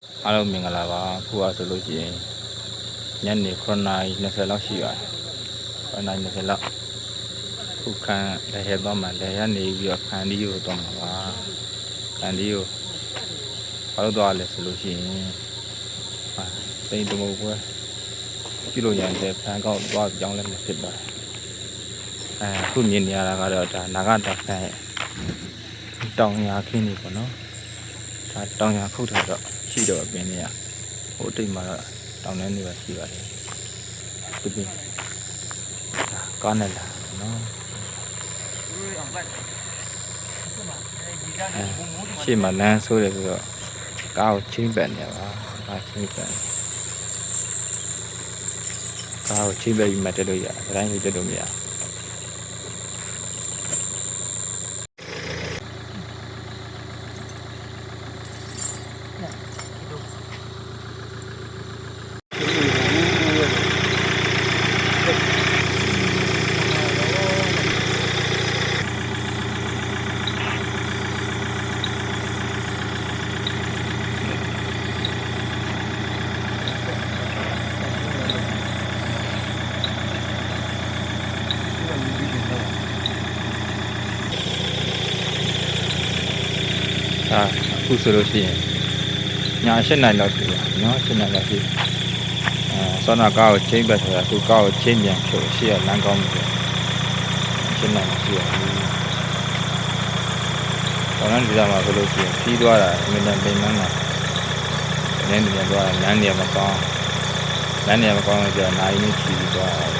အားလုံးမင်္ဂလာပါခုအားဆိုလို့ရှိရင်ညနေ9:20လောက်ရှိပါတယ်9:20လောက်ခုခံလည်းရသွားမှလည်းရနေပြီးတော့ခန္ဒီကိုတော့မှာပါခန္ဒီကိုဘာလို့သွားလဲဆိုလို့ရှိရင်တိမ်တမုတ်ပွဲကြည့်လို့ရတဲ့ဖန်ကောက်သွားကြောင်းလည်းမဖြစ်ပါခုမြင်နေရတာကတော့ဒါနာဂတာဖန်တောင်ရခင်းနေပေါ့နော်ဒါတောင်ရခုတ်ထားတော့ရှိတော့ပင်နေရဟိုတိတ်မှာတော့တောင်ထဲနေပါရှိပါတယ်ဒီပင်ကားနဲ့လာနော်ရှေ့မှာလမ်းဆိုးတယ်ဆိုတော့ကားကိုချင်းပန်နေပါကားချင်းပန်ကားကိုချင်းပန်ပြီးမှတက်လို့ရတယ်တိုင်းကိုတက်လို့မရအခုဆိုလို့ရှိရင်ည7:00နာရီလောက်ပြီနော်7:00နာရီလောက်ပြီဆောနာကားကိုချင်းပတ်ဆိုတာသူကားကိုချင်းပြန်ဖြုတ်ရှေ့ကလမ်းကောင်းပြီ7:00နာရီရှိရပြီဘာလို့ဒီမှာဆိုလို့ရှိရင်ပြီးသွားတာအမြဲတမ်းပြင်မှန်းတာနည်းနည်းသွားတာလမ်းနေရာမကောင်းလမ်းနေရာမကောင်းတော့ကြာနိုင်နေချီပြီးသွားတာ